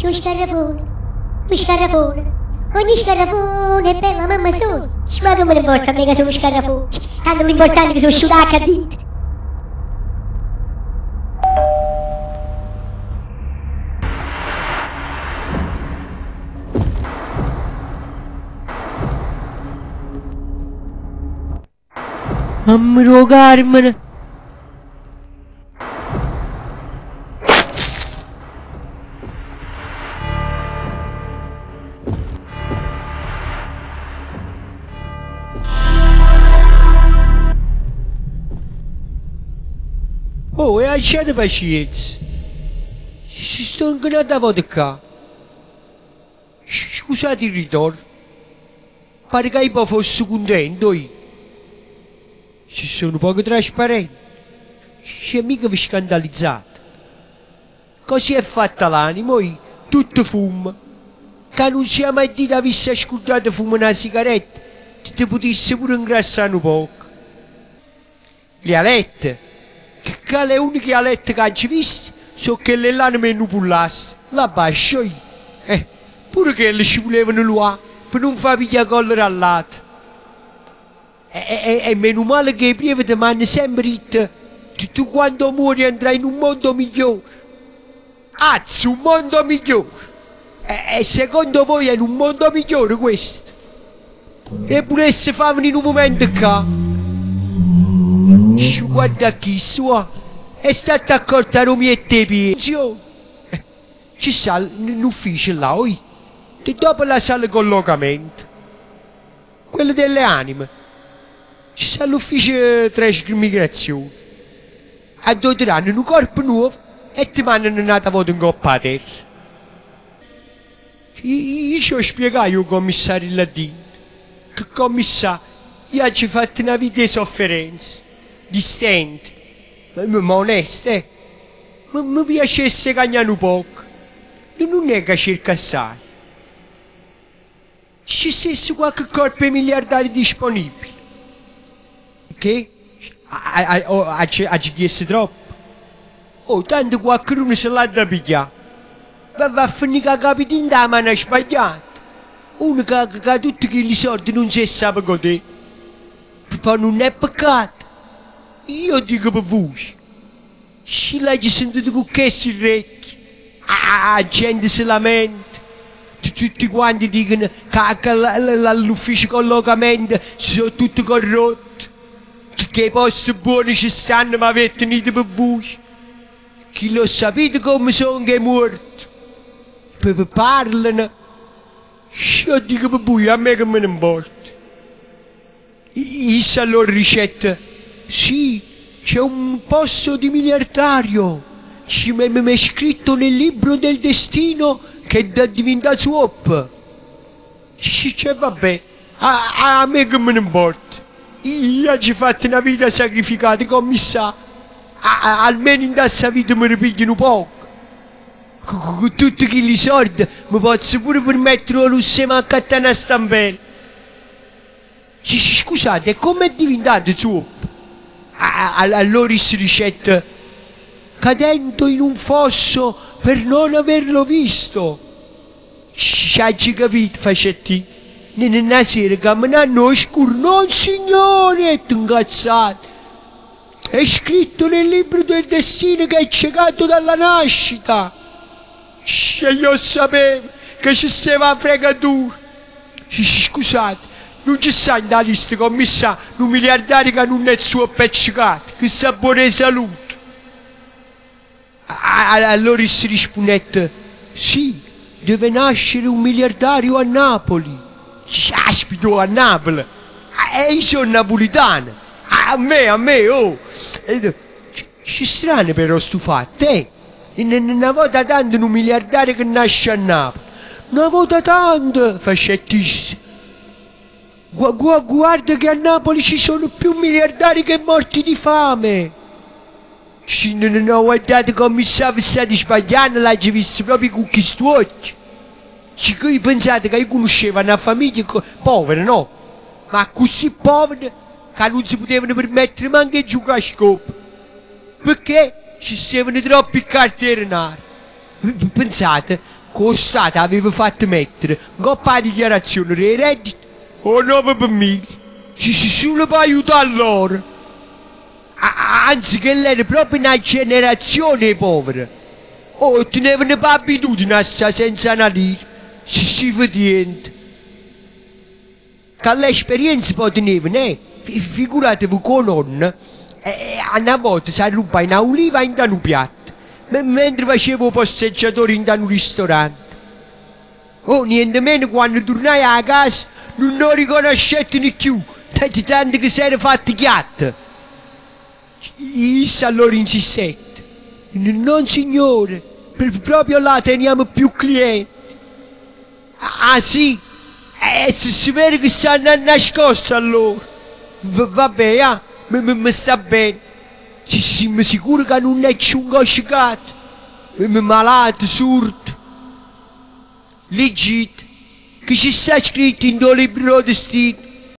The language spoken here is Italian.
C'è un scarrafone. Ogni scarrafone è bella mamma sola. Ma come ne importa a me che sono un scarrafone? Tanto l'importante è che sono sciudacca a dito. Ammiro Carmen. Oh, e lasciate pazienza. Si sto inganando a vodka. Scusate il ritorno. Pare che io fossi contento io. Ci sono poco trasparenti. C'è mica vi scandalizzate. Così è fatta l'animo, tutto fumo. Che non sia mai detto avessi ascoltato fumo una sigaretta, ti potessi pure ingrassare un poco. Le alette, che le uniche alette che hanno visto, sono quelle là non mi pullasse. La bascio io. Pure quelle ci volevano là, per non far pigliare collera al lato. E meno male che i primi ti hanno sempre detto, tu quando muori andrai in un mondo migliore. Azzi, un mondo migliore. E secondo voi è un mondo migliore questo? Eppure se fanno in un momento qua. Guarda chi sua, è stata accorta a Romiette e pensione. Ci sta l'ufficio là, e dopo la sala collocamento. Quello delle anime. Ci sta l'ufficio trasmigrazione. Addoteranno un corpo nuovo e ti mandano una volta in coppa a terra. Io ci ho spiegato al commissario Ladino che commissario, io ho fatto una vita di sofferenza, di stenti, ma onesta, ma mi piacesse cagnare un poco, non è che cerca assai. Ci fosse qualche corpo miliardario disponibile. Che? Ci chiese troppo? Oh, tanto qualcuno se l'ha da pigliare. Va a finire che capitino da mano sbagliata. Uno che tutti quei soldi non si sa godere. Poi non è peccato. Io dico per voi. Se l'hai sentito con questo orecchi, la gente si lamenta. Tutti quanti dicono che l'ufficio collocamento sono tutti corrotti. Che i posti buoni ci stanno ma avete finito per voi. Chi lo sapete come sono che è morto? Per parlano. Io dico per voi, a me che me ne importa. Issa allora ricetta. Sì, c'è un posto di miliardario. Mi è scritto nel libro del destino che da diventare swap. C'è vabbè, a me che me ne importa. Io ho fatto una vita sacrificata, commissario. Almeno in questa vita mi ripigliano poco. Con tutti quei soldi mi posso pure permettere lo lusso ma accattare una stampella. Scusate, come è diventato swap? Allora si ricetta cadendo in un fosso per non averlo visto. Ci hai capito, facetti? Nella sera camminando oscuro, non signore, è ingazzato. È scritto nel libro del destino che è ciecato dalla nascita. Se io sapevo che ci stava a fregatura. Scusate, non ci sta in da lista commissario un miliardario che non è suo appiccicato, che sta buona salute. Allora si risponde, sì, deve nascere un miliardario a Napoli. Aspito a Napoli. Io sono napolitano. A me, oh. Ci strano però sto fatto, Una volta tanto un miliardario che nasce a Napoli. Una volta tanto, facettissimo. Guarda che a Napoli ci sono più miliardari che morti di fame. Se non ho guardato come state sbagliando, l'hai visto proprio con questi occhi. Se voi pensate che io conoscevo una famiglia povera, no? Ma così povera che non si potevano permettere neanche di giocare a scopo. Perché ci stavano troppi cartieri nari. Pensate, Costato aveva fatto mettere coppa la dichiarazione dei redditi o 9 per me. Solo per aiutare loro. Anzi che lei era proprio una generazione povera. Tenevano per abitudine a stare senza una lira. Si vedente. Che l'esperienza poi tenevano, figuratevi con nonna, una volta si ruba una oliva in un piatto. Mentre facevo posteggiatore in un ristorante. Niente meno quando tornai a casa non lo riconoscete più, tanto che si era fatto chiatto. Issa allora insistette. Non signore, proprio là teniamo più clienti. Ah sì? Si vede che stanno nascosti allora. Vabbè, mi sta bene. Siamo sicuri che non è un coscicato. Malato, surdo. Leggite, che ci sta scritto in due libri di destino.